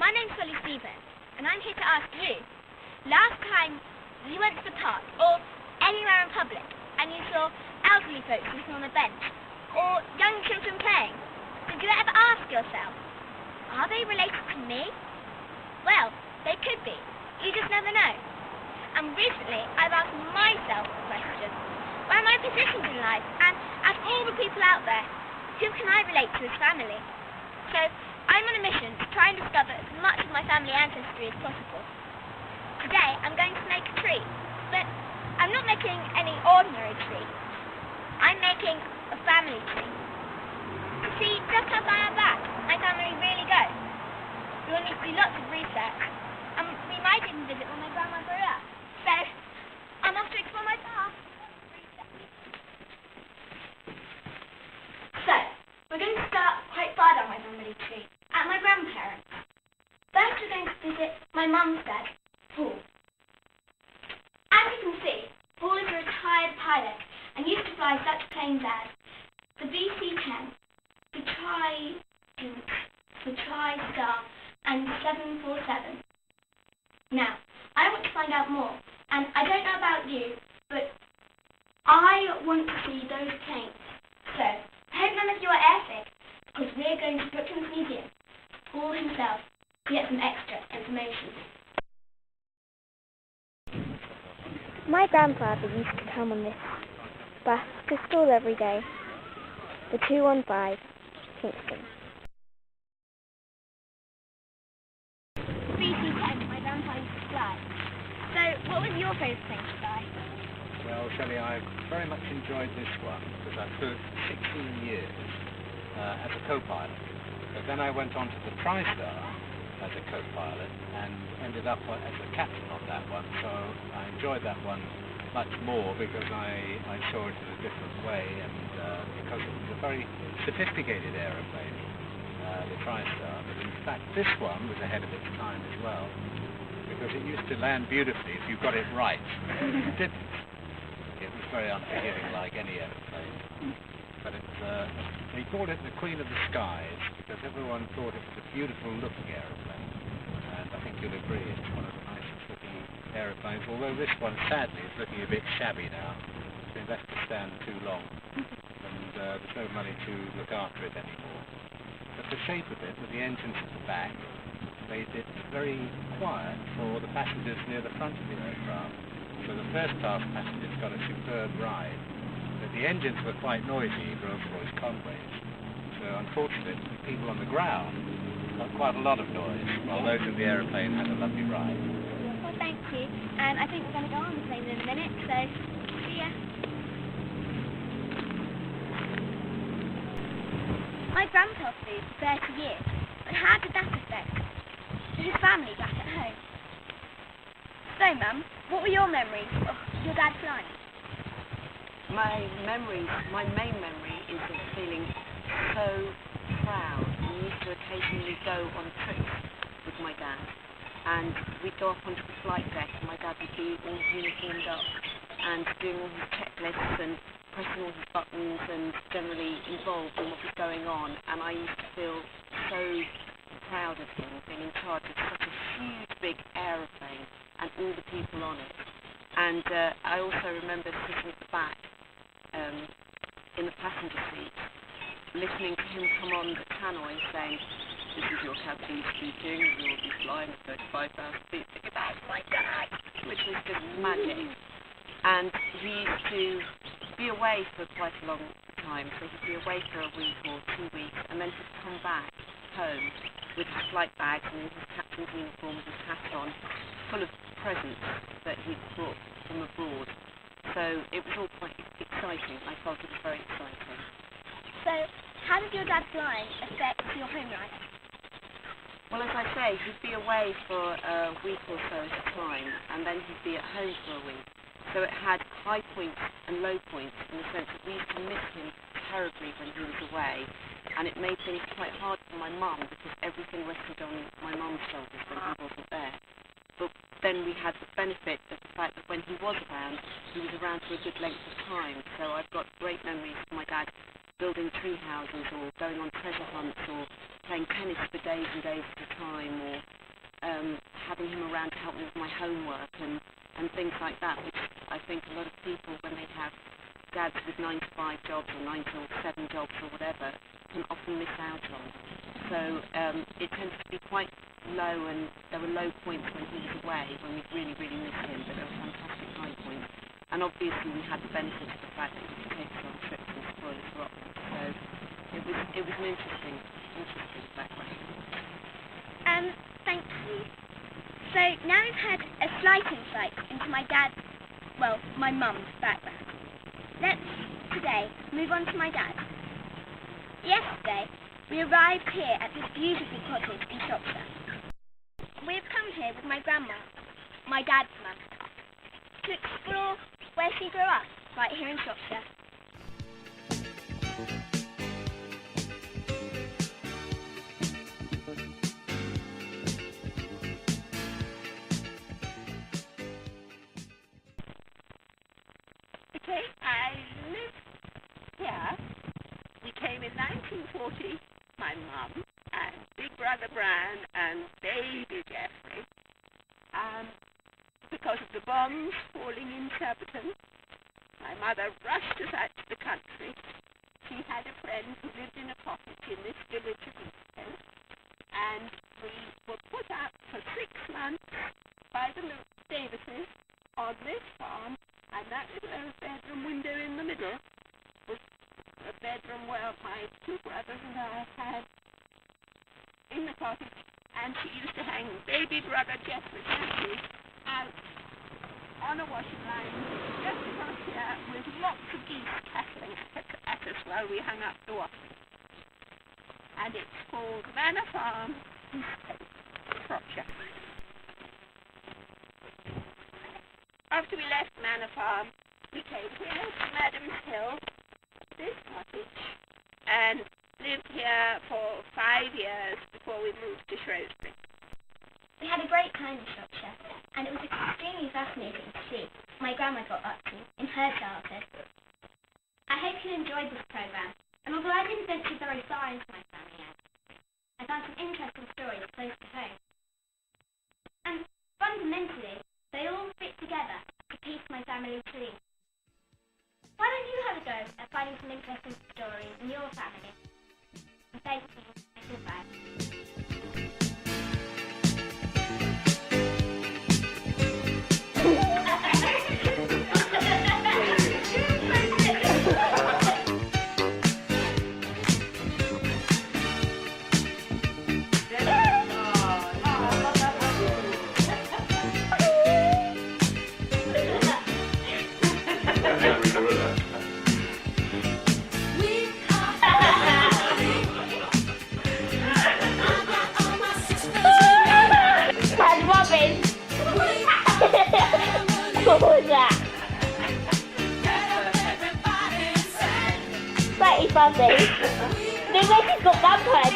My name's Stevens, and I'm here to ask you. Last time you went to the park or anywhere in public and you saw elderly folks sitting on a bench or young children playing, did you ever ask yourself, are they related to me? Well, they could be. You just never know. And recently I've asked myself the question, what are my positions in life? And out of all the people out there, who can I relate to as family? So I'm on a mission to try and discover as much of my family ancestry as possible. Today I'm going to make a tree, but I'm not making any ordinary tree. I'm making a family tree. See just how far back my family really goes. We will need to do lots of research, and we might even visit where my grandma grew up. So I'm off to explore my past. So we're going to start quite far down my family tree, at my grandparents. First we're going to visit my mum's dad, Paul. As you can see, Paul is a retired pilot and used to fly such planes as the BC-10, the Trident, the TriStar, and the 747. Now, I want to find out more, and I don't know about you, but I want to see those planes. So, I hope none of you are airsick, because we're going to Brooklands Museum, Paul himself, to get some extra information. My grandfather used to come on this bus to school every day, the 215 Kingston. BC-10, my grandpa used to fly. So, what was your favourite plane to fly? Well, Shelley, I very much enjoyed this one because I flew it for 16 years as a co-pilot. But then I went on to the TriStar as a co-pilot and ended up as a captain on that one. So I enjoyed that one much more because I saw it in a different way and because it was a very sophisticated aeroplane, the TriStar. But in fact, this one was ahead of its time as well because it used to land beautifully if you got it right. It didn't. It was very unforgiving, like any aeroplane. But they called it the Queen of the Skies because everyone thought it was a beautiful looking aeroplane. And I think you'll agree it's one of the nicest looking aeroplanes, although this one sadly is looking a bit shabby now. It's been left to stand too long and there's no money to look after it anymore. But the shape of it, with the engines at the back, made it very quiet for the passengers near the front of the aircraft. So the first class passengers got a superb ride. But the engines were quite noisy, Rolls-Royce Conways. So unfortunately, people on the ground got quite a lot of noise, while those in the aeroplane had a lovely ride. Well, thank you. And I think we're going to go on the plane in a minute, so see ya. My grandpa flew for 30 years, but how did that affect his family back at home? So, Mum, what were your memories of your dad flying? My main memory is of feeling so proud. We used to occasionally go on trips with my dad, and we'd go up onto the flight deck, and my dad would be all uniformed up and doing all his checklists and pressing all his buttons and generally involved in what was going on. And I used to feel so proud of him being in charge of such a huge, big aeroplane and all the people on it. And I also remember sitting at the back in the passenger seat, listening to him come on the tannoy saying, "This is your captain speaking, you will be flying at 35,000 feet. Goodbye, my dad," which was just magic. And he used to be away for quite a long time, so he'd be away for a week or 2 weeks, and then he'd come back home with his flight bags and his captain's uniform with his hat on, full of presents that he'd brought from abroad. So it was all quite exciting. I felt it was very exciting. So, how did your dad flying affect your home life? Well, as I say, he'd be away for a week or so at a time, and then he'd be at home for a week. So it had high points and low points in the sense that we used to miss him terribly when he was away, and it made things quite hard for my mum because everything rested on my mum's shoulders when he wasn't there. But then we had the benefit of the fact that when he was around for a good length of time. So I've got great memories of my dad building tree houses or going on treasure hunts or playing tennis for days and days at a time, or having him around to help me with my homework and things like that, which I think a lot of people, when they have dads with 9-to-5 jobs or 9-to-7 jobs or whatever, can often miss out on. So it tends to be quite low, and there were low points when he was away, when we really, really missed him, but there were fantastic high points. And obviously we had the benefit of the fact that he could take us on trips and spoil us rotten. So it was an interesting background. Thank you. So now we've had a slight insight into my mum's background. Let's today move on to my dad. Yesterday we arrived here at this beautiful cottage in Shropshire. We've come here with my grandma, my dad's mum, to explore where she grew up, right here in Shropshire. Okay, I lived here. We came in 1940, my mum and big brother Bran and baby Jeffrey. Because of the bombs falling in Surbiton, my mother rushed us out to the country. She had a friend who lived in a cottage in this village of Easton, and we were put up for 6 months by the Davises on this farm, and that little bedroom window in the middle was a bedroom where my 2 brothers and I had in the cottage, and she used to hang baby brother Jeffrey out on a washing line just across here with lots of geese cackling at us while we hung up the washing. And it's called Manor Farm, Shropshire. After we left Manor Farm, we came here to Madam's Hill, this cottage, and lived here for 5 years before we moved to Shrewsbury. We had a great time in Shropshire, and it was extremely fascinating to see what my grandma got up to in her childhood. I hope you enjoyed this programme, and although I didn't venture very far into my family yet, I found some interesting stories close to home. And fundamentally, they all fit together to piece my family tree. Why don't you have a go at finding some interesting stories in your family? And thank you, and goodbye. What was that? Slightly fuzzy. They make it got vampire